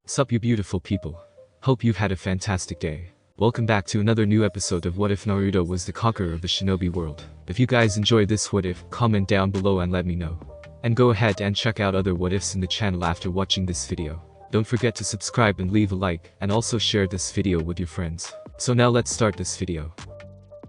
Sup you beautiful people. Hope you've had a fantastic day. Welcome back to another new episode of What If Naruto was the conqueror of the Shinobi world. If you guys enjoyed this what if, comment down below and let me know. And go ahead and check out other what ifs in the channel after watching this video. Don't forget to subscribe and leave a like, and also share this video with your friends. So now let's start this video.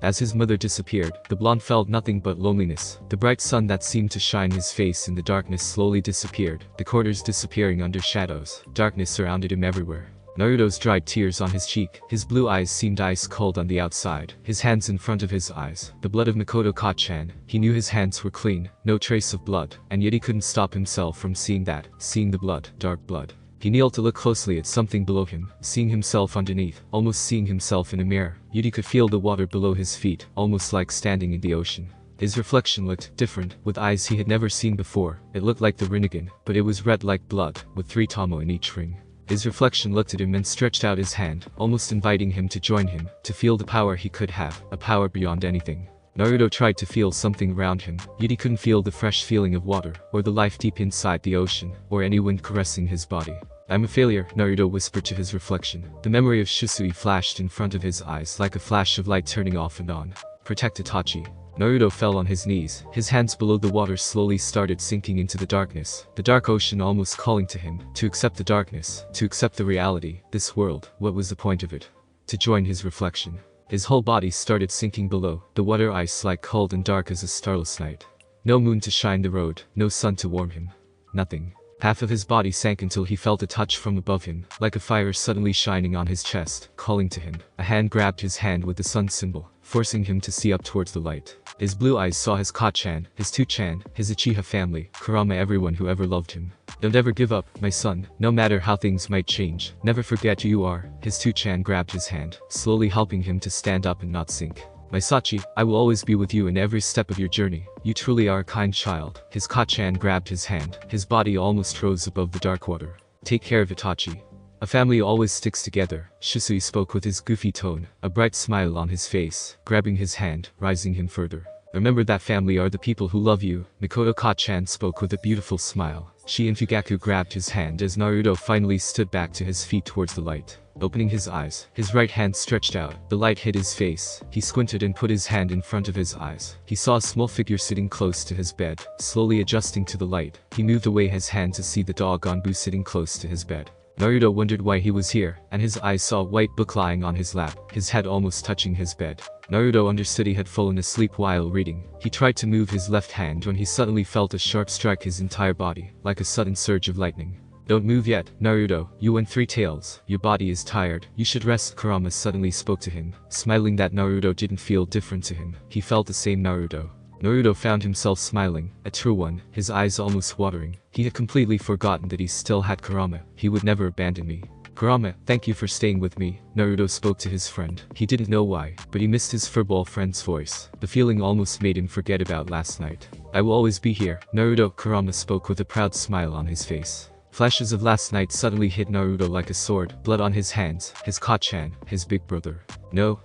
As his mother disappeared, the blonde felt nothing but loneliness. The bright sun that seemed to shine his face in the darkness slowly disappeared, the quarters disappearing under shadows. Darkness surrounded him everywhere. Naruto's dried tears on his cheek, his blue eyes seemed ice cold on the outside, his hands in front of his eyes. The blood of Mikoto Kacchan, he knew his hands were clean, no trace of blood, and yet he couldn't stop himself from seeing the blood, dark blood. He kneeled to look closely at something below him, seeing himself underneath, almost seeing himself in a mirror. Yet he could feel the water below his feet, almost like standing in the ocean. His reflection looked different, with eyes he had never seen before. It looked like the Rinnegan, but it was red like blood, with 3 Tomo in each ring. His reflection looked at him and stretched out his hand, almost inviting him to join him, to feel the power he could have, a power beyond anything. Naruto tried to feel something around him, yet he couldn't feel the fresh feeling of water, or the life deep inside the ocean, or any wind caressing his body. I'm a failure, Naruto whispered to his reflection. The memory of Shisui flashed in front of his eyes like a flash of light turning off and on. Protect Itachi. Naruto fell on his knees, his hands below the water slowly started sinking into the darkness, the dark ocean almost calling to him, to accept the darkness, to accept the reality, this world, what was the point of it? To join his reflection. His whole body started sinking below, the water ice like cold and dark as a starless night. No moon to shine the road, no sun to warm him. Nothing. Half of his body sank until he felt a touch from above him, like a fire suddenly shining on his chest, calling to him. A hand grabbed his hand with the sun symbol, forcing him to see up towards the light. His blue eyes saw his Kacchan, his Tuchan, his Uchiha family, Kurama, everyone who ever loved him. Don't ever give up, my son, no matter how things might change. Never forget who you are. His Tuchan grabbed his hand, slowly helping him to stand up and not sink. My Sachi, I will always be with you in every step of your journey. You truly are a kind child. His Kacchan grabbed his hand, his body almost rose above the dark water. Take care of Itachi. A family always sticks together, Shisui spoke with his goofy tone, a bright smile on his face, grabbing his hand, rising him further. Remember that family are the people who love you, Mikoto Kacchan spoke with a beautiful smile. Shi and Fugaku grabbed his hand as Naruto finally stood back to his feet towards the light. Opening his eyes, his right hand stretched out, the light hit his face. He squinted and put his hand in front of his eyes. He saw a small figure sitting close to his bed, slowly adjusting to the light. He moved away his hand to see the dog Anbu sitting close to his bed. Naruto wondered why he was here, and his eyes saw a white book lying on his lap, his head almost touching his bed. Naruto understood he had fallen asleep while reading. He tried to move his left hand when he suddenly felt a sharp strike his entire body, like a sudden surge of lightning. Don't move yet, Naruto, you and 3 tails, your body is tired, you should rest. Kurama suddenly spoke to him, smiling that Naruto didn't feel different to him, he felt the same Naruto. Naruto found himself smiling, a true one, his eyes almost watering. He had completely forgotten that he still had Kurama, he would never abandon me. Kurama, thank you for staying with me, Naruto spoke to his friend. He didn't know why, but he missed his furball friend's voice. The feeling almost made him forget about last night. I will always be here, Naruto. Kurama spoke with a proud smile on his face. Flashes of last night suddenly hit Naruto like a sword, blood on his hands, his Kacchan, his big brother. No.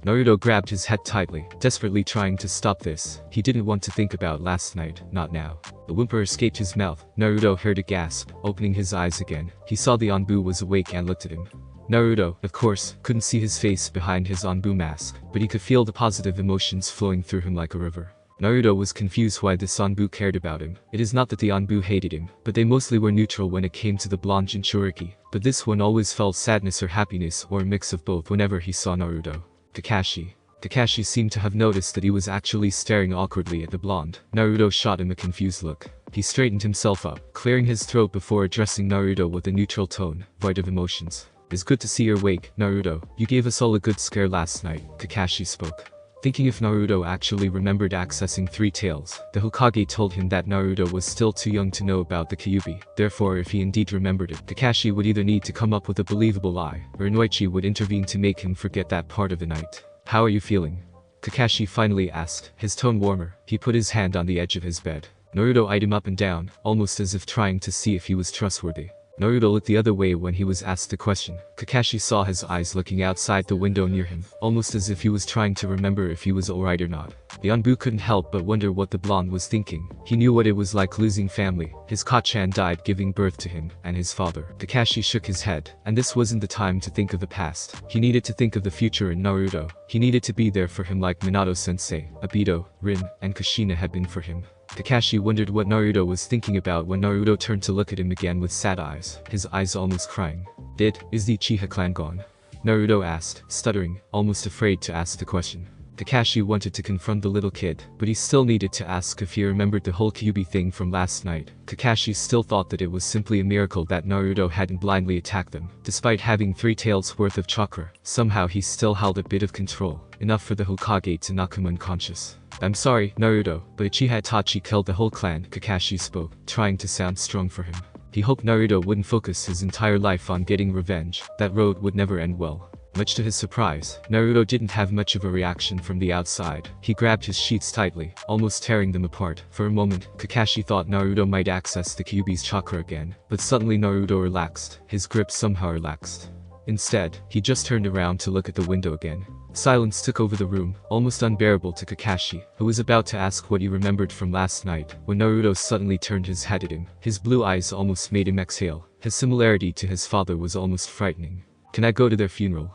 Naruto grabbed his head tightly, desperately trying to stop this. He didn't want to think about last night, not now. A whimper escaped his mouth. Naruto heard a gasp, opening his eyes again. He saw the Anbu was awake and looked at him. Naruto, of course, couldn't see his face behind his Anbu mask, but he could feel the positive emotions flowing through him like a river. Naruto was confused why this Anbu cared about him. It is not that the Anbu hated him, but they mostly were neutral when it came to the blonde Jinchuriki. But this one always felt sadness or happiness or a mix of both whenever he saw Naruto. Kakashi seemed to have noticed that he was actually staring awkwardly at the blonde. Naruto shot him a confused look. He straightened himself up, clearing his throat before addressing Naruto with a neutral tone, void of emotions. It's good to see you're awake, Naruto. You gave us all a good scare last night, Kakashi spoke. Thinking if Naruto actually remembered accessing 3 tails, the Hokage told him that Naruto was still too young to know about the Kyuubi. Therefore, if he indeed remembered it, Kakashi would either need to come up with a believable lie, or Inoichi would intervene to make him forget that part of the night. How are you feeling? Kakashi finally asked, his tone warmer. He put his hand on the edge of his bed. Naruto eyed him up and down, almost as if trying to see if he was trustworthy. Naruto looked the other way when he was asked the question. Kakashi saw his eyes looking outside the window near him, almost as if he was trying to remember if he was alright or not. The Anbu couldn't help but wonder what the blonde was thinking. He knew what it was like losing family. His Kachan died giving birth to him, and his father. Kakashi shook his head, and this wasn't the time to think of the past. He needed to think of the future in Naruto. He needed to be there for him like Minato-sensei, Obito, Rin, and Kushina had been for him. Kakashi wondered what Naruto was thinking about when Naruto turned to look at him again with sad eyes, his eyes almost crying. Is the Uchiha clan gone? Naruto asked, stuttering, almost afraid to ask the question. Kakashi wanted to confront the little kid, but he still needed to ask if he remembered the whole Kyuubi thing from last night. Kakashi still thought that it was simply a miracle that Naruto hadn't blindly attacked them. Despite having 3 taels worth of chakra, somehow he still held a bit of control, enough for the Hokage to knock him unconscious. I'm sorry, Naruto, but Uchiha Itachi killed the whole clan, Kakashi spoke, trying to sound strong for him. He hoped Naruto wouldn't focus his entire life on getting revenge. That road would never end well. Much to his surprise, Naruto didn't have much of a reaction from the outside. He grabbed his sheets tightly, almost tearing them apart. For a moment, Kakashi thought Naruto might access the Kyuubi's chakra again, but suddenly Naruto relaxed. His grip somehow relaxed. Instead, he just turned around to look at the window again. Silence took over the room, almost unbearable to Kakashi, who was about to ask what he remembered from last night, when Naruto suddenly turned his head at him. His blue eyes almost made him exhale. His similarity to his father was almost frightening. Can I go to their funeral?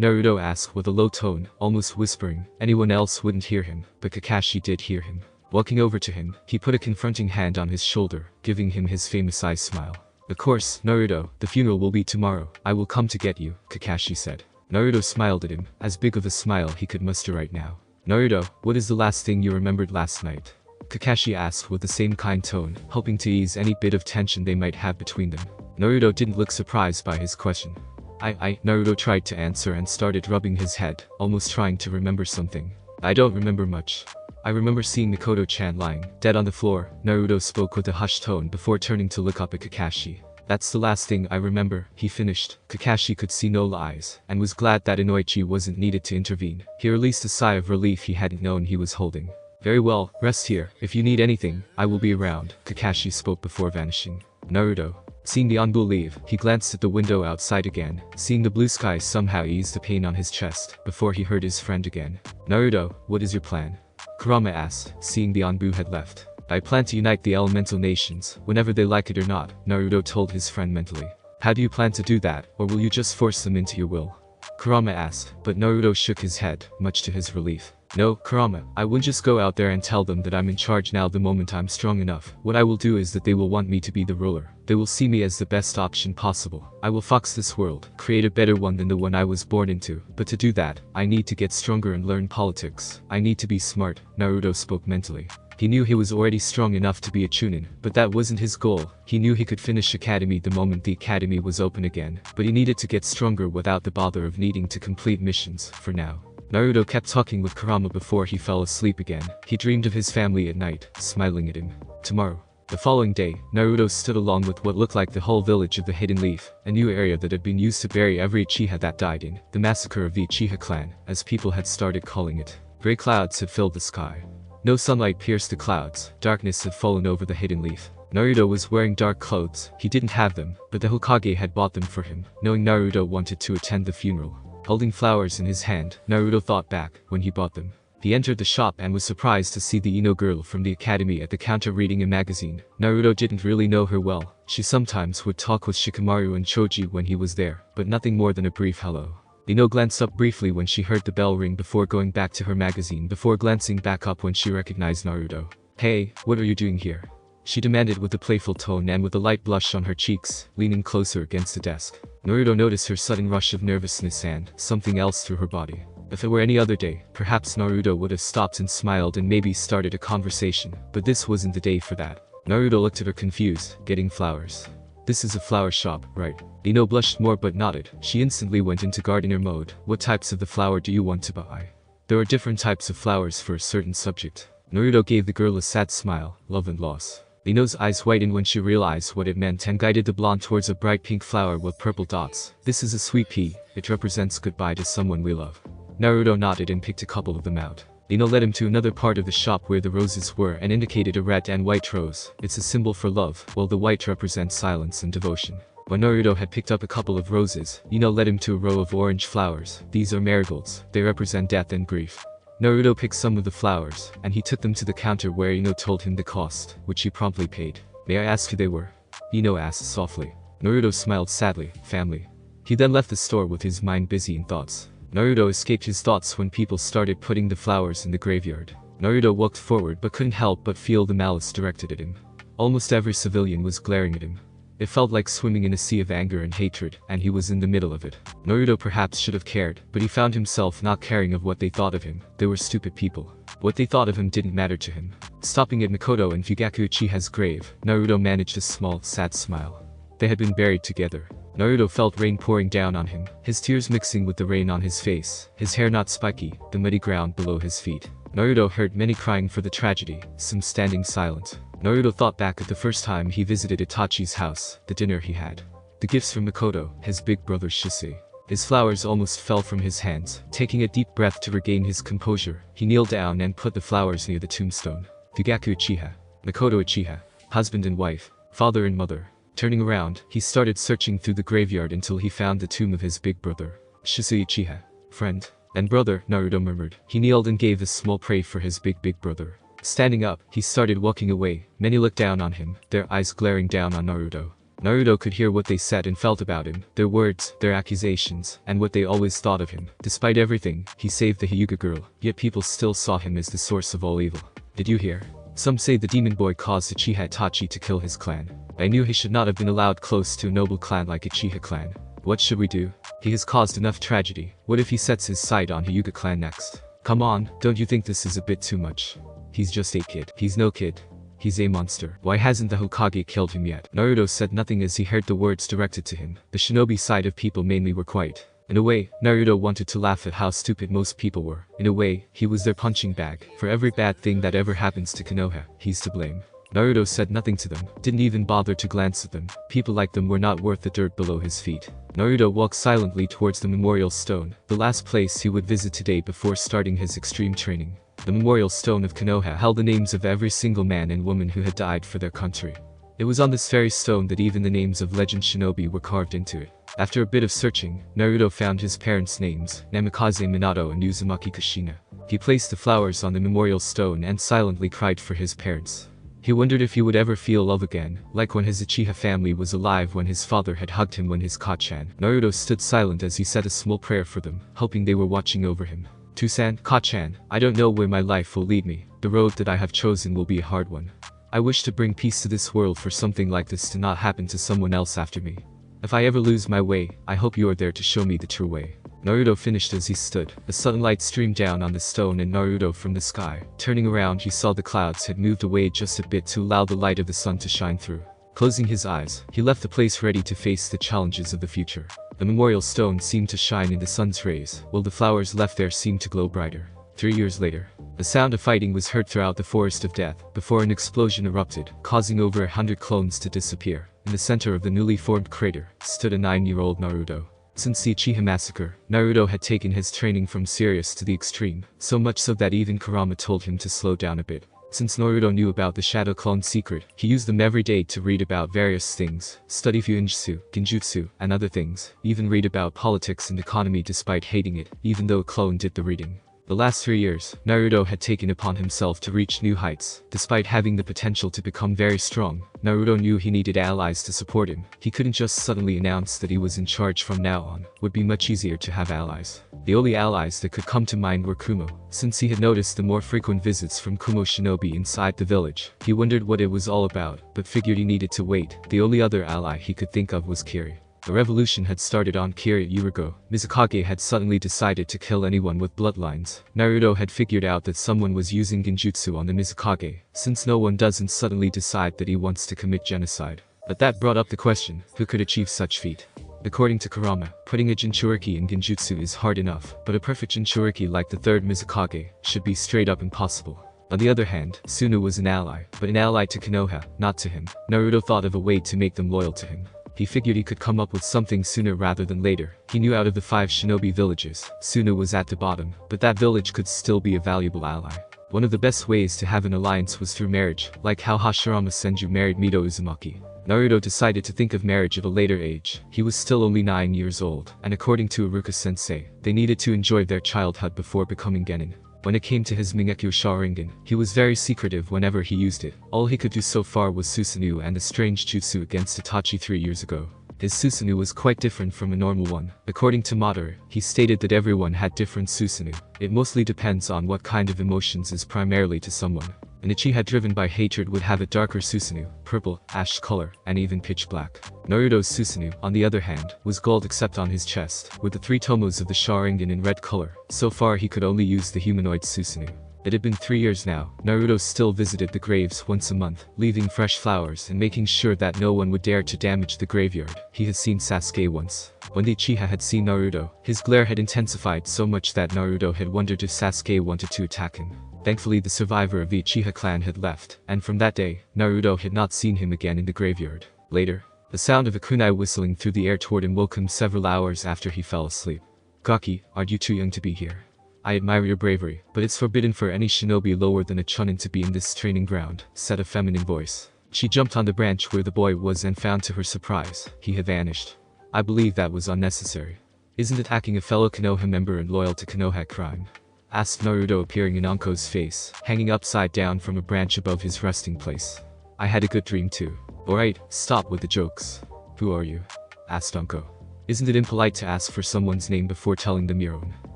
Naruto asked with a low tone, almost whispering. Anyone else wouldn't hear him, but Kakashi did hear him. Walking over to him, he put a confronting hand on his shoulder, giving him his famous eye smile. Of course, Naruto, the funeral will be tomorrow. I will come to get you, Kakashi said. Naruto smiled at him, as big of a smile he could muster right now. Naruto, what is the last thing you remembered last night? Kakashi asked with the same kind tone, hoping to ease any bit of tension they might have between them. Naruto didn't look surprised by his question. Naruto tried to answer and started rubbing his head, almost trying to remember something. I don't remember much. I remember seeing Mikoto-chan lying, dead on the floor. Naruto spoke with a hushed tone before turning to look up at Kakashi. That's the last thing I remember, he finished. Kakashi could see no lies, and was glad that Inoichi wasn't needed to intervene. He released a sigh of relief he hadn't known he was holding. Very well, rest here. If you need anything, I will be around, Kakashi spoke before vanishing. Naruto. Seeing the Anbu leave, he glanced at the window outside again. Seeing the blue sky somehow eased the pain on his chest, before he heard his friend again. Naruto, what is your plan? Kurama asked, seeing the Anbu had left. I plan to unite the elemental nations, whenever they like it or not, Naruto told his friend mentally. How do you plan to do that, or will you just force them into your will? Kurama asked, but Naruto shook his head, much to his relief. No, Kurama, I wouldn't just go out there and tell them that I'm in charge now the moment I'm strong enough. What I will do is that they will want me to be the ruler. They will see me as the best option possible. I will fox this world, create a better one than the one I was born into. But to do that, I need to get stronger and learn politics. I need to be smart, Naruto spoke mentally. He knew he was already strong enough to be a chunin, but that wasn't his goal. He knew he could finish academy the moment the academy was open again, but he needed to get stronger without the bother of needing to complete missions, for now. Naruto kept talking with Kurama before he fell asleep again. He dreamed of his family at night, smiling at him. Tomorrow. The following day, Naruto stood along with what looked like the whole village of the Hidden Leaf, a new area that had been used to bury every Uchiha that died in the massacre of the Uchiha clan, as people had started calling it. Gray clouds had filled the sky. No sunlight pierced the clouds, darkness had fallen over the Hidden Leaf. Naruto was wearing dark clothes. He didn't have them, but the Hokage had bought them for him, knowing Naruto wanted to attend the funeral. Holding flowers in his hand, Naruto thought back when he bought them. He entered the shop and was surprised to see the Ino girl from the academy at the counter reading a magazine. Naruto didn't really know her well. She sometimes would talk with Shikamaru and Choji when he was there, but nothing more than a brief hello. Ino glanced up briefly when she heard the bell ring before going back to her magazine before glancing back up when she recognized Naruto. Hey, what are you doing here? She demanded with a playful tone and with a light blush on her cheeks, leaning closer against the desk. Naruto noticed her sudden rush of nervousness and something else through her body. If it were any other day, perhaps Naruto would have stopped and smiled and maybe started a conversation, but this wasn't the day for that. Naruto looked at her confused, getting flowers. This is a flower shop, right? Ino blushed more but nodded. She instantly went into gardener mode. What types of the flower do you want to buy? There are different types of flowers for a certain subject. Naruto gave the girl a sad smile, love and loss. Ino's eyes whitened when she realized what it meant and guided the blonde towards a bright pink flower with purple dots. This is a sweet pea. It represents goodbye to someone we love. Naruto nodded and picked a couple of them out. Ino led him to another part of the shop where the roses were and indicated a red and white rose. It's a symbol for love, while the white represents silence and devotion. When Naruto had picked up a couple of roses, Ino led him to a row of orange flowers. These are marigolds. They represent death and grief. Naruto picked some of the flowers, and he took them to the counter where Ino told him the cost, which he promptly paid. May I ask who they were? Ino asked softly. Naruto smiled sadly. Family. He then left the store with his mind busy in thoughts. Naruto escaped his thoughts when people started putting the flowers in the graveyard. Naruto walked forward but couldn't help but feel the malice directed at him. Almost every civilian was glaring at him. It felt like swimming in a sea of anger and hatred, and he was in the middle of it. Naruto perhaps should have cared, but he found himself not caring of what they thought of him. They were stupid people. What they thought of him didn't matter to him. Stopping at Mikoto and Fugaku Uchiha's grave, Naruto managed a small, sad smile. They had been buried together. Naruto felt rain pouring down on him, his tears mixing with the rain on his face, his hair not spiky, the muddy ground below his feet. Naruto heard many crying for the tragedy, some standing silent. Naruto thought back at the first time he visited Itachi's house, the dinner he had. The gifts from Mikoto, his big brother Shisui. His flowers almost fell from his hands. Taking a deep breath to regain his composure, he kneeled down and put the flowers near the tombstone. Fugaku Uchiha, Mikoto Uchiha, husband and wife, father and mother. Turning around, he started searching through the graveyard until he found the tomb of his big brother. Shisui Uchiha, friend and brother, Naruto murmured. He kneeled and gave a small prayer for his big brother. Standing up, he started walking away. Many looked down on him, their eyes glaring down on Naruto. Naruto could hear what they said and felt about him, their words, their accusations, and what they always thought of him. Despite everything, he saved the Hyuga girl, yet people still saw him as the source of all evil. Did you hear? Some say the demon boy caused Uchiha Itachi to kill his clan. I knew he should not have been allowed close to a noble clan like Uchiha clan. What should we do? He has caused enough tragedy. What if he sets his sight on Hyuga clan next? Come on, don't you think this is a bit too much? He's just a kid. He's no kid. He's a monster. Why hasn't the Hokage killed him yet? Naruto said nothing as he heard the words directed to him. The shinobi side of people mainly were quiet. In a way, Naruto wanted to laugh at how stupid most people were. In a way, he was their punching bag. For every bad thing that ever happens to Konoha, he's to blame. Naruto said nothing to them, didn't even bother to glance at them. People like them were not worth the dirt below his feet. Naruto walked silently towards the memorial stone, the last place he would visit today before starting his extreme training. The memorial stone of Konoha held the names of every single man and woman who had died for their country. It was on this very stone that even the names of legend shinobi were carved into it. After a bit of searching, Naruto found his parents' names, Namikaze Minato and Uzumaki Kushina. He placed the flowers on the memorial stone and silently cried for his parents. He wondered if he would ever feel love again, like when his Uchiha family was alive when his father had hugged him when his Kachan. Naruto stood silent as he said a small prayer for them, hoping they were watching over him. Tusan, Kachan, I don't know where my life will lead me. The road that I have chosen will be a hard one. I wish to bring peace to this world for something like this to not happen to someone else after me. If I ever lose my way, I hope you are there to show me the true way. Naruto finished as he stood. A sudden light streamed down on the stone and Naruto from the sky. Turning around, he saw the clouds had moved away just a bit to allow the light of the sun to shine through. Closing his eyes, he left the place ready to face the challenges of the future. The memorial stone seemed to shine in the sun's rays, while the flowers left there seemed to glow brighter. 3 years later, the sound of fighting was heard throughout the forest of death, before an explosion erupted, causing over 100 clones to disappear. In the center of the newly formed crater, stood a 9-year-old Naruto. Since the Uchiha massacre, Naruto had taken his training from serious to the extreme, so much so that even Kurama told him to slow down a bit. Since Naruto knew about the Shadow Clone secret, he used them every day to read about various things, study Fuinjutsu, Genjutsu, and other things, even read about politics and economy despite hating it, even though a clone did the reading. The last 3 years, Naruto had taken upon himself to reach new heights. Despite having the potential to become very strong, Naruto knew he needed allies to support him. He couldn't just suddenly announce that he was in charge from now on. Would be much easier to have allies. The only allies that could come to mind were Kumo. Since he had noticed the more frequent visits from Kumo shinobi inside the village, he wondered what it was all about, but figured he needed to wait. The only other ally he could think of was Kiri. The revolution had started on Kiri a year ago. Mizukage had suddenly decided to kill anyone with bloodlines. Naruto had figured out that someone was using genjutsu on the Mizukage, since no one doesn't suddenly decide that he wants to commit genocide. But that brought up the question, who could achieve such feat? According to Kurama, putting a Jinchuriki in genjutsu is hard enough, but a perfect Jinchuriki like the third Mizukage should be straight up impossible. On the other hand, Sunu was an ally, but an ally to Konoha, not to him. Naruto thought of a way to make them loyal to him. He figured he could come up with something sooner rather than later. He knew out of the 5 shinobi villages, Sunu was at the bottom, but that village could still be a valuable ally. One of the best ways to have an alliance was through marriage, like how Hashirama Senju married Mito Uzumaki. Naruto decided to think of marriage at a later age. He was still only 9 years old, and according to Iruka sensei, they needed to enjoy their childhood before becoming genin. When it came to his Mingekyo Sharingan, he was very secretive whenever he used it. All he could do so far was Susanoo and the strange jutsu against Itachi 3 years ago. His Susanoo was quite different from a normal one. According to Madara, he stated that everyone had different Susanoo. It mostly depends on what kind of emotions is primarily to someone. An Uchiha driven by hatred would have a darker Susanoo, purple, ash color, and even pitch black. Naruto's Susanoo, on the other hand, was gold except on his chest, with the 3 tomos of the Sharingan in red color. So far he could only use the humanoid Susanoo. It had been 3 years now. Naruto still visited the graves once a month, leaving fresh flowers and making sure that no one would dare to damage the graveyard. He had seen Sasuke once. When the Uchiha had seen Naruto, his glare had intensified so much that Naruto had wondered if Sasuke wanted to attack him. Thankfully the survivor of the Uchiha clan had left, and from that day, Naruto had not seen him again in the graveyard. Later, the sound of a kunai whistling through the air toward him woke him several hours after he fell asleep. "Gaki, aren't you too young to be here? I admire your bravery, but it's forbidden for any shinobi lower than a chunin to be in this training ground," said a feminine voice. She jumped on the branch where the boy was and found to her surprise, he had vanished. "I believe that was unnecessary. Isn't attacking a fellow Konoha member and loyal to Konoha a crime?" asked Naruto, appearing in Anko's face, hanging upside down from a branch above his resting place. "I had a good dream too." "Alright, stop with the jokes. Who are you?" asked Anko. "Isn't it impolite to ask for someone's name before telling them your own?"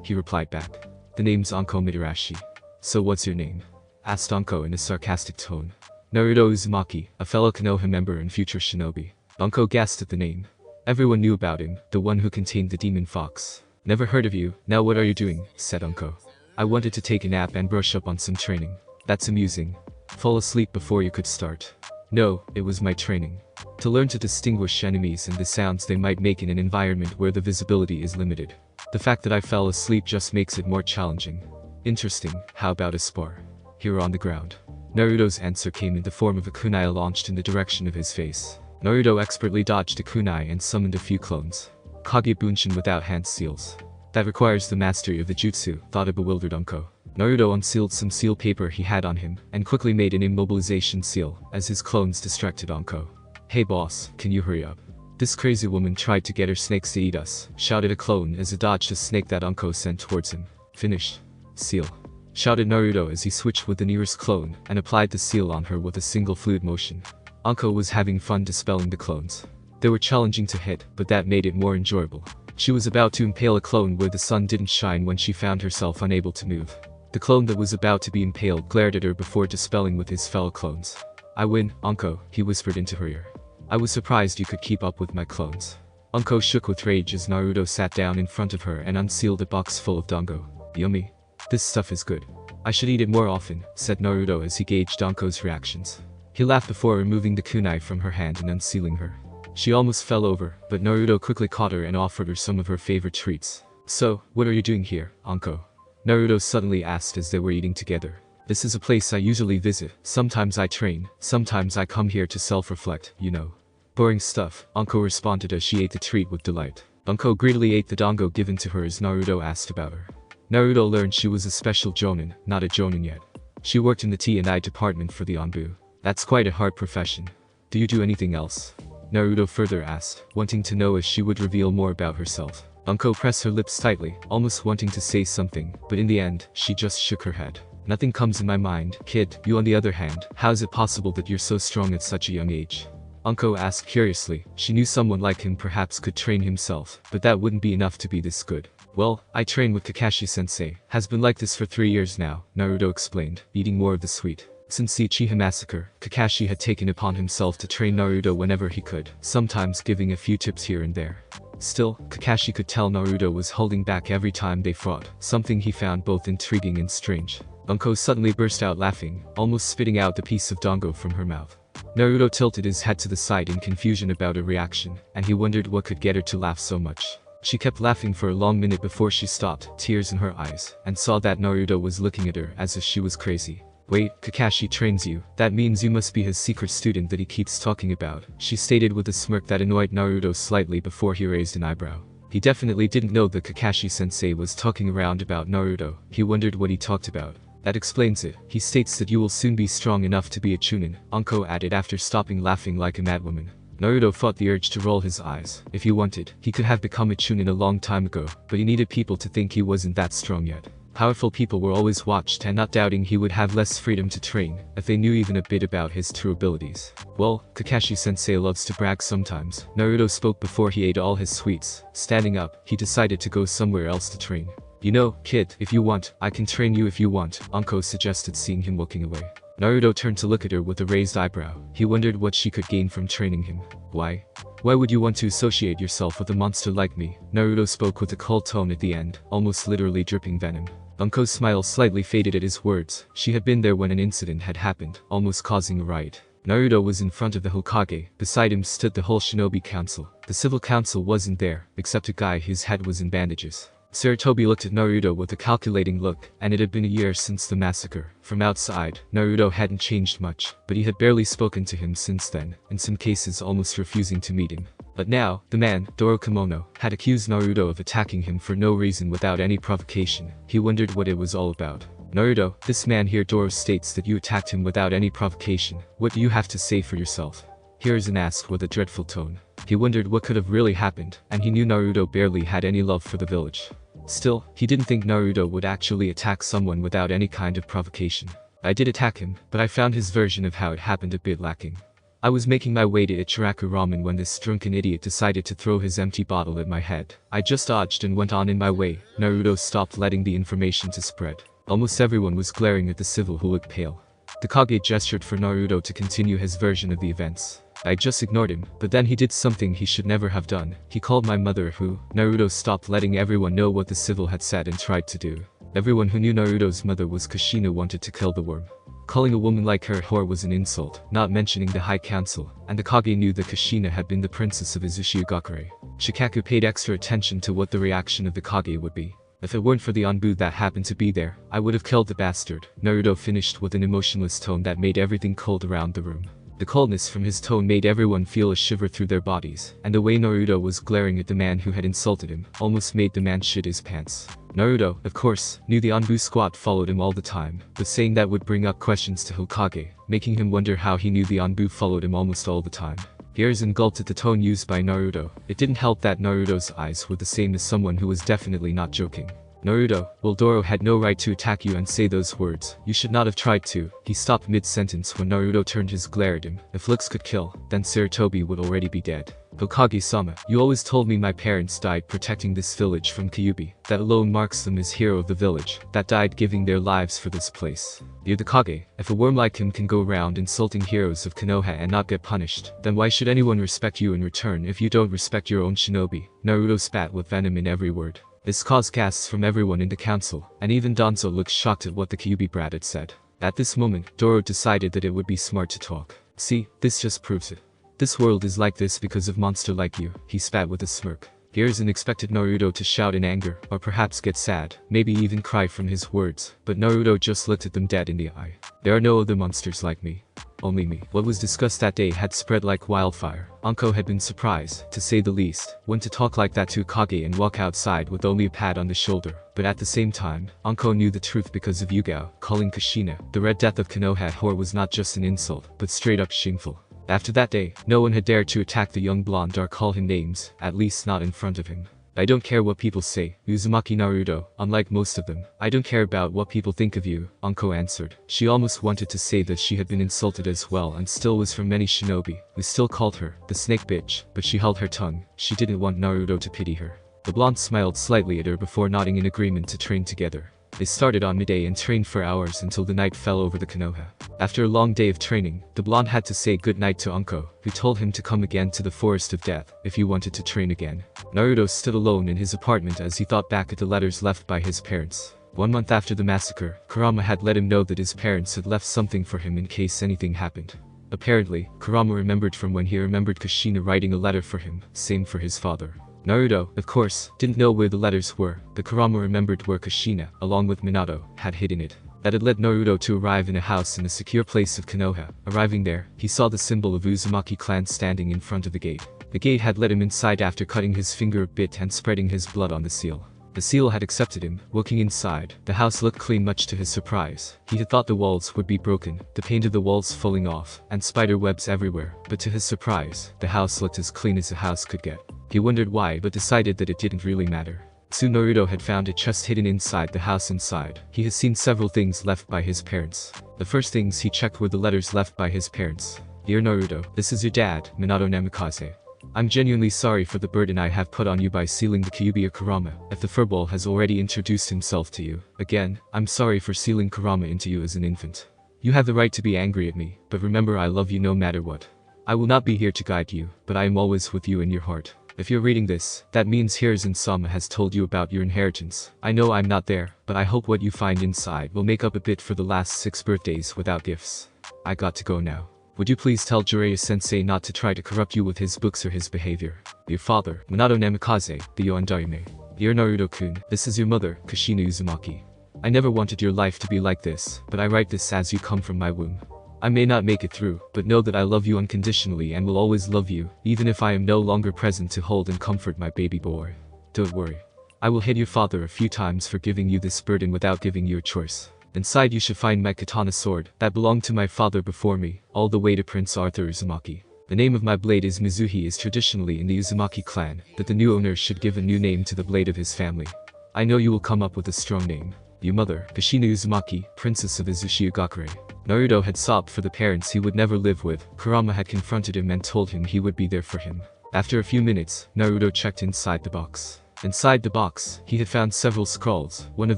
he replied back. "The name's Anko Mitarashi. So what's your name?" asked Anko in a sarcastic tone. "Naruto Uzumaki, a fellow Konoha member and future shinobi." Anko gasped at the name. Everyone knew about him, the one who contained the demon fox. "Never heard of you, now what are you doing?" said Anko. "I wanted to take a nap and brush up on some training." "That's amusing. Fall asleep before you could start." "No, it was my training. To learn to distinguish enemies and the sounds they might make in an environment where the visibility is limited. The fact that I fell asleep just makes it more challenging." "Interesting, how about a spar? Here on the ground?" Naruto's answer came in the form of a kunai launched in the direction of his face. Naruto expertly dodged a kunai and summoned a few clones. "Kage Bunshin without hand seals. That requires the mastery of the jutsu," thought a bewildered Anko. Naruto unsealed some seal paper he had on him, and quickly made an immobilization seal, as his clones distracted Anko. "Hey boss, can you hurry up? This crazy woman tried to get her snakes to eat us," shouted a clone as he dodged a snake that Anko sent towards him. "Finished. Seal," shouted Naruto as he switched with the nearest clone, and applied the seal on her with a single fluid motion. Anko was having fun dispelling the clones. They were challenging to hit, but that made it more enjoyable. She was about to impale a clone where the sun didn't shine when she found herself unable to move. The clone that was about to be impaled glared at her before dispelling with his fellow clones. "I win, Anko," he whispered into her ear. "I was surprised you could keep up with my clones." Anko shook with rage as Naruto sat down in front of her and unsealed a box full of dango. "Yummy. This stuff is good. I should eat it more often," said Naruto as he gauged Anko's reactions. He laughed before removing the kunai from her hand and unsealing her. She almost fell over, but Naruto quickly caught her and offered her some of her favorite treats. "So, what are you doing here, Anko?" Naruto suddenly asked as they were eating together. "This is a place I usually visit. Sometimes I train, sometimes I come here to self-reflect, you know." "Boring stuff," Anko responded as she ate the treat with delight. Anko greedily ate the dango given to her as Naruto asked about her. Naruto learned she was a special jonin, not a jonin yet. She worked in the T&I department for the Anbu. "That's quite a hard profession. Do you do anything else?" Naruto further asked, wanting to know if she would reveal more about herself. Anko pressed her lips tightly, almost wanting to say something, but in the end, she just shook her head. "Nothing comes in my mind, kid. You on the other hand, how is it possible that you're so strong at such a young age?" Anko asked curiously. She knew someone like him perhaps could train himself, but that wouldn't be enough to be this good. "Well, I train with Kakashi-sensei. Has been like this for 3 years now," Naruto explained, eating more of the sweet. Since the Uchiha massacre, Kakashi had taken upon himself to train Naruto whenever he could, sometimes giving a few tips here and there. Still, Kakashi could tell Naruto was holding back every time they fought, something he found both intriguing and strange. Anko suddenly burst out laughing, almost spitting out the piece of dango from her mouth. Naruto tilted his head to the side in confusion about her reaction, and he wondered what could get her to laugh so much. She kept laughing for a long minute before she stopped, tears in her eyes, and saw that Naruto was looking at her as if she was crazy. "Wait, Kakashi trains you? That means you must be his secret student that he keeps talking about," she stated with a smirk that annoyed Naruto slightly before he raised an eyebrow. He definitely didn't know that Kakashi-sensei was talking around about Naruto. He wondered what he talked about. That explains it. He states that you will soon be strong enough to be a chunin, Anko added after stopping laughing like a madwoman. Naruto fought the urge to roll his eyes. If he wanted, he could have become a chunin a long time ago, but he needed people to think he wasn't that strong yet. Powerful people were always watched and not doubting he would have less freedom to train, if they knew even a bit about his true abilities. Well, Kakashi-sensei loves to brag sometimes. Naruto spoke before he ate all his sweets. Standing up, he decided to go somewhere else to train. You know, kid, if you want, I can train you if you want, Anko suggested seeing him looking away. Naruto turned to look at her with a raised eyebrow. He wondered what she could gain from training him. Why? Why would you want to associate yourself with a monster like me? Naruto spoke with a cold tone at the end, almost literally dripping venom. Anko's smile slightly faded at his words. She had been there when an incident had happened, almost causing a riot. Naruto was in front of the Hokage. Beside him stood the whole Shinobi Council. The Civil Council wasn't there, except a guy whose head was in bandages. Sarutobi looked at Naruto with a calculating look, and it had been a year since the massacre. From outside, Naruto hadn't changed much, but he had barely spoken to him since then, in some cases almost refusing to meet him. But now, the man, Doro Kimono, had accused Naruto of attacking him for no reason without any provocation. He wondered what it was all about. Naruto, this man here Doro states that you attacked him without any provocation. What do you have to say for yourself? Hiruzen asked with a dreadful tone. He wondered what could have really happened, and he knew Naruto barely had any love for the village. Still, he didn't think Naruto would actually attack someone without any kind of provocation. I did attack him, but I found his version of how it happened a bit lacking. I was making my way to Ichiraku Ramen when this drunken idiot decided to throw his empty bottle at my head. I just dodged and went on in my way. Naruto stopped letting the information to spread. Almost everyone was glaring at the civil who looked pale. The Kage gestured for Naruto to continue his version of the events. I just ignored him, but then he did something he should never have done. He called my mother who. Naruto stopped letting everyone know what the civil had said and tried to do. Everyone who knew Naruto's mother was Kushina wanted to kill the worm. Calling a woman like her whore was an insult, not mentioning the High Council, and the Kage knew that Kushina had been the princess of Izushigakure. Shikaku paid extra attention to what the reaction of the Kage would be. If it weren't for the Anbu that happened to be there, I would have killed the bastard. Naruto finished with an emotionless tone that made everything cold around the room. The coldness from his tone made everyone feel a shiver through their bodies, and the way Naruto was glaring at the man who had insulted him almost made the man shit his pants. Naruto, of course, knew the Anbu squad followed him all the time, but saying that would bring up questions to Hokage, making him wonder how he knew the Anbu followed him almost all the time. Hiruzen gulped at the tone used by Naruto. It didn't help that Naruto's eyes were the same as someone who was definitely not joking. Naruto, well Doro had no right to attack you and say those words. You should not have tried to. He stopped mid-sentence when Naruto turned his glare at him. If looks could kill, then Sarutobi would already be dead. Hokage-sama, you always told me my parents died protecting this village from Kyuubi. That alone marks them as hero of the village, that died giving their lives for this place. You're the Kage. If a worm like him can go around insulting heroes of Konoha and not get punished, then why should anyone respect you in return if you don't respect your own shinobi? Naruto spat with venom in every word. This caused gasps from everyone in the council, and even Danzo looked shocked at what the Kyuubi brat had said. At this moment, Doro decided that it would be smart to talk. See, this just proves it. This world is like this because of monster like you, he spat with a smirk. Hiruzen expected Naruto to shout in anger, or perhaps get sad, maybe even cry from his words, but Naruto just looked at them dead in the eye. There are no other monsters like me. Only me. What was discussed that day had spread like wildfire. Anko had been surprised, to say the least, when to talk like that to Kage and walk outside with only a pat on the shoulder. But at the same time, Anko knew the truth because of Yugao. Calling Kushina the Red Death of Konoha whore was not just an insult, but straight up shameful. After that day, no one had dared to attack the young blonde or call him names, at least not in front of him. I don't care what people say, Uzumaki Naruto, unlike most of them. I don't care about what people think of you, Anko answered. She almost wanted to say that she had been insulted as well and still was from many shinobi, who still called her the snake bitch, but she held her tongue. She didn't want Naruto to pity her. The blonde smiled slightly at her before nodding in agreement to train together. They started on midday and trained for hours until the night fell over the Konoha. After a long day of training, the blonde had to say goodnight to Anko, who told him to come again to the Forest of Death if he wanted to train again. Naruto stood alone in his apartment as he thought back at the letters left by his parents. 1 month after the massacre, Kurama had let him know that his parents had left something for him in case anything happened. Apparently, Kurama remembered from when he remembered Kushina writing a letter for him, same for his father. Naruto, of course, didn't know where the letters were, but Kurama remembered where Kushina, along with Minato, had hidden it. That had led Naruto to arrive in a house in a secure place of Konoha. Arriving there, he saw the symbol of Uzumaki clan standing in front of the gate. The gate had let him inside after cutting his finger a bit and spreading his blood on the seal. The seal had accepted him. Looking inside, the house looked clean much to his surprise. He had thought the walls would be broken, the paint of the walls falling off, and spider webs everywhere, but to his surprise, the house looked as clean as a house could get. He wondered why but decided that it didn't really matter. Soon Naruto had found a chest hidden inside the house inside. He has seen several things left by his parents. The first things he checked were the letters left by his parents. Dear Naruto, this is your dad, Minato Namikaze. I'm genuinely sorry for the burden I have put on you by sealing the Kyuubi Kurama, if the furball has already introduced himself to you. Again, I'm sorry for sealing Kurama into you as an infant. You have the right to be angry at me, but remember I love you no matter what. I will not be here to guide you, but I am always with you in your heart. If you're reading this, that means Hiruzen-sama has told you about your inheritance. I know I'm not there, but I hope what you find inside will make up a bit for the last 6 birthdays without gifts. I got to go now. Would you please tell Jiraiya-sensei not to try to corrupt you with his books or his behavior? Your father, Minato Namikaze, the Yondaime. Dear Naruto-kun, this is your mother, Kushina Uzumaki. I never wanted your life to be like this, but I write this as you come from my womb. I may not make it through, but know that I love you unconditionally and will always love you, even if I am no longer present to hold and comfort my baby boy. Don't worry. I will hit your father a few times for giving you this burden without giving you a choice. Inside you should find my katana sword, that belonged to my father before me, all the way to Prince Arthur Uzumaki. The name of my blade is Mizuhi is traditionally in the Uzumaki clan, that the new owner should give a new name to the blade of his family. I know you will come up with a strong name. Your mother, Kushina Uzumaki, Princess of Izushiyagakure. Naruto had sobbed for the parents he would never live with. Kurama had confronted him and told him he would be there for him. After a few minutes, Naruto checked inside the box. Inside the box, he had found several scrolls, one of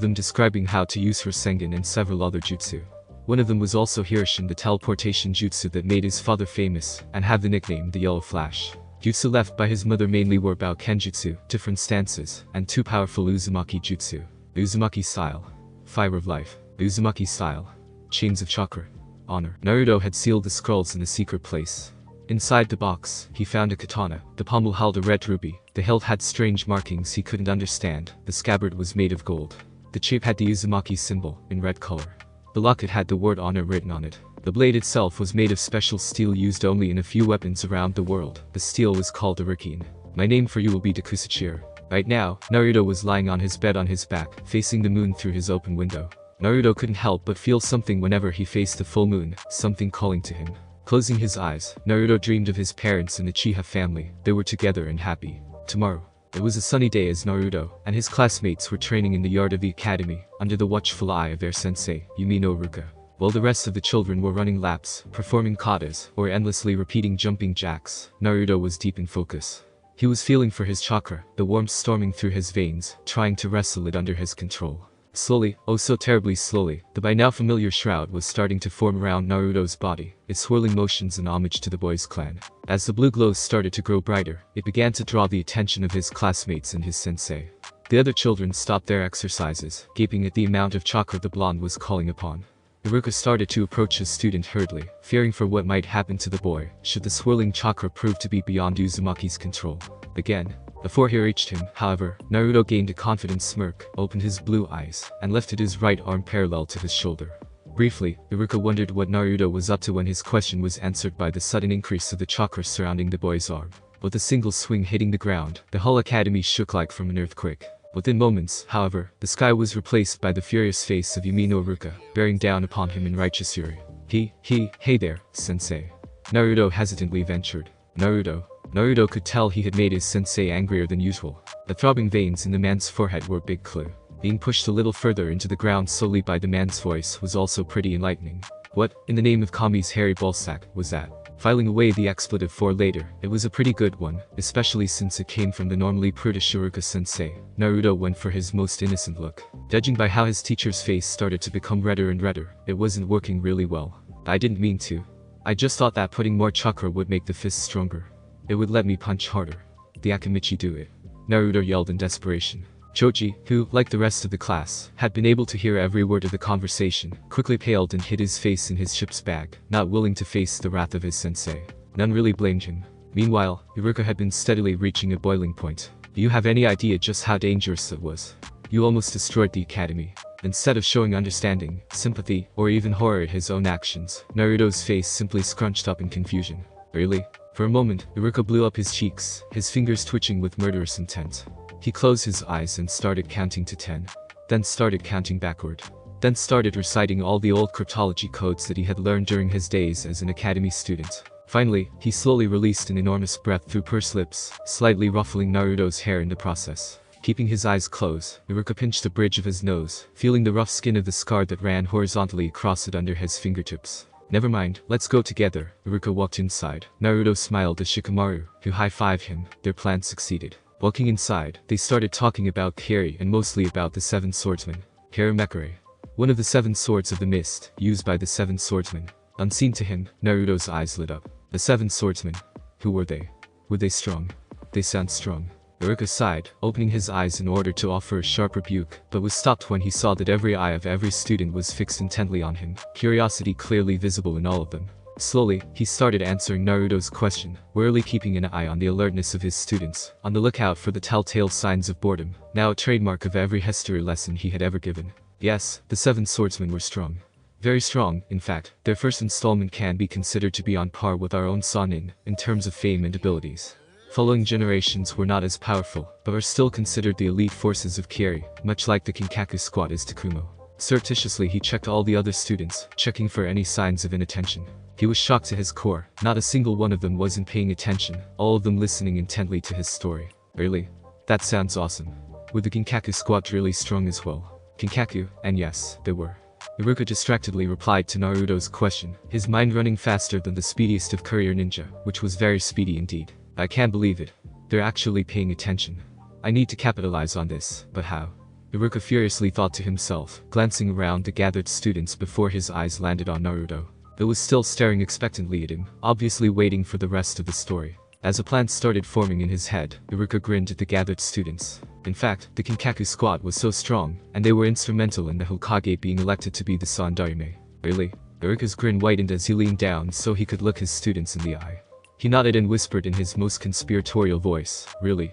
them describing how to use Rasengan and several other jutsu. One of them was also Hirshin, the teleportation jutsu that made his father famous, and had the nickname the Yellow Flash. Jutsu left by his mother mainly were about Kenjutsu, different stances, and 2 powerful Uzumaki jutsu. The Uzumaki style. Fire of Life. The Uzumaki style. Chains of Chakra. Honor. Naruto had sealed the scrolls in a secret place. Inside the box, he found a katana. The pommel held a red ruby. The hilt had strange markings he couldn't understand. The scabbard was made of gold. The shape had the Uzumaki symbol, in red color. The locket had the word honor written on it. The blade itself was made of special steel used only in a few weapons around the world. The steel was called a Rikin. My name for you will be Dekusachir. Right now, Naruto was lying on his bed on his back, facing the moon through his open window. Naruto couldn't help but feel something whenever he faced the full moon, something calling to him. Closing his eyes, Naruto dreamed of his parents and the Uchiha family. They were together and happy. Tomorrow. It was a sunny day as Naruto and his classmates were training in the yard of the academy, under the watchful eye of their sensei, Yumi no Ruka. While the rest of the children were running laps, performing katas, or endlessly repeating jumping jacks, Naruto was deep in focus. He was feeling for his chakra, the warmth storming through his veins, trying to wrestle it under his control. Slowly, oh so terribly slowly, the by now familiar shroud was starting to form around Naruto's body, its swirling motions in homage to the boys' clan. As the blue glow started to grow brighter, it began to draw the attention of his classmates and his sensei. The other children stopped their exercises, gaping at the amount of chakra the blonde was calling upon. Iruka started to approach his student hurriedly, fearing for what might happen to the boy, should the swirling chakra prove to be beyond Uzumaki's control. Again. Before he reached him, however, Naruto gained a confident smirk, opened his blue eyes, and lifted his right arm parallel to his shoulder. Briefly, Iruka wondered what Naruto was up to when his question was answered by the sudden increase of the chakra surrounding the boy's arm. With a single swing hitting the ground, the whole academy shook like from an earthquake. Within moments, however, the sky was replaced by the furious face of Yumi no Ruka, bearing down upon him in righteous fury. Hey there, sensei. Naruto hesitantly ventured. Naruto could tell he had made his sensei angrier than usual. The throbbing veins in the man's forehead were a big clue. Being pushed a little further into the ground slowly by the man's voice was also pretty enlightening. What, in the name of Kami's hairy ballsack, was that? Filing away the expletive for later, it was a pretty good one, especially since it came from the normally prudish Shiruka-sensei. Naruto went for his most innocent look. Judging by how his teacher's face started to become redder and redder, it wasn't working really well. I didn't mean to. I just thought that putting more chakra would make the fist stronger. It would let me punch harder. The Akamichi do it. Naruto yelled in desperation. Choji, who, like the rest of the class, had been able to hear every word of the conversation, quickly paled and hid his face in his ship's bag, not willing to face the wrath of his sensei. None really blamed him. Meanwhile, Iruka had been steadily reaching a boiling point. Do you have any idea just how dangerous it was? You almost destroyed the academy. Instead of showing understanding, sympathy, or even horror at his own actions, Naruto's face simply scrunched up in confusion. Really? For a moment, Iruka blew up his cheeks, his fingers twitching with murderous intent. He closed his eyes and started counting to 10. Then started counting backward. Then started reciting all the old cryptology codes that he had learned during his days as an academy student. Finally, he slowly released an enormous breath through pursed lips, slightly ruffling Naruto's hair in the process. Keeping his eyes closed, Iruka pinched the bridge of his nose, feeling the rough skin of the scar that ran horizontally across it under his fingertips. Never mind, let's go together. Iruka walked inside. Naruto smiled at Shikamaru, who high-fived him. Their plan succeeded. Walking inside, they started talking about Kiri and mostly about the Seven Swordsmen. Harem Naruto, one of the 7 swords of the mist, used by the 7 swordsmen. Unseen to him, Naruto's eyes lit up. The 7 swordsmen. Who were they? Were they strong? They sound strong. Iruka sighed, opening his eyes in order to offer a sharp rebuke, but was stopped when he saw that every eye of every student was fixed intently on him, curiosity clearly visible in all of them. Slowly, he started answering Naruto's question, warily keeping an eye on the alertness of his students, on the lookout for the telltale signs of boredom, now a trademark of every history lesson he had ever given. Yes, the 7 swordsmen were strong. Very strong, in fact. Their first installment can be considered to be on par with our own Sannin, in terms of fame and abilities. Following generations were not as powerful, but are still considered the elite forces of Kiri, much like the Kinkaku squad is to Kumo. Surreptitiously he checked all the other students, checking for any signs of inattention. He was shocked to his core. Not a single one of them wasn't paying attention, all of them listening intently to his story. Really? That sounds awesome. Were the Kinkaku squad really strong as well? Kinkaku, and yes, they were. Iruka distractedly replied to Naruto's question, his mind running faster than the speediest of courier ninja, which was very speedy indeed. I can't believe it. They're actually paying attention. I need to capitalize on this, but how? Iruka furiously thought to himself, glancing around the gathered students before his eyes landed on Naruto. They was still staring expectantly at him, obviously waiting for the rest of the story. As a plan started forming in his head, Iruka grinned at the gathered students. In fact, the Kinkaku squad was so strong, and they were instrumental in the Hokage being elected to be the Sandaime. Really? Iruka's grin widened as he leaned down so he could look his students in the eye. He nodded and whispered in his most conspiratorial voice, really?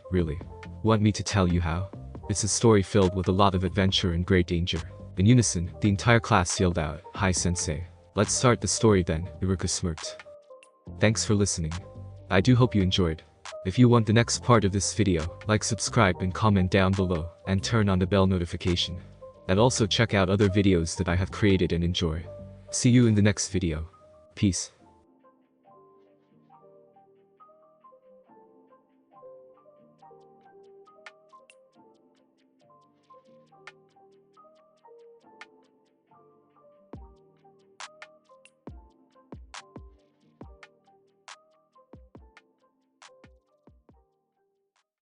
Want me to tell you how? It's a story filled with a lot of adventure and great danger. In unison, the entire class yelled out, "Hi sensei." Let's start the story then, Iruka smirked. Thanks for listening. I do hope you enjoyed. If you want the next part of this video, like, subscribe and comment down below, and turn on the bell notification. And also check out other videos that I have created and enjoy. See you in the next video. Peace.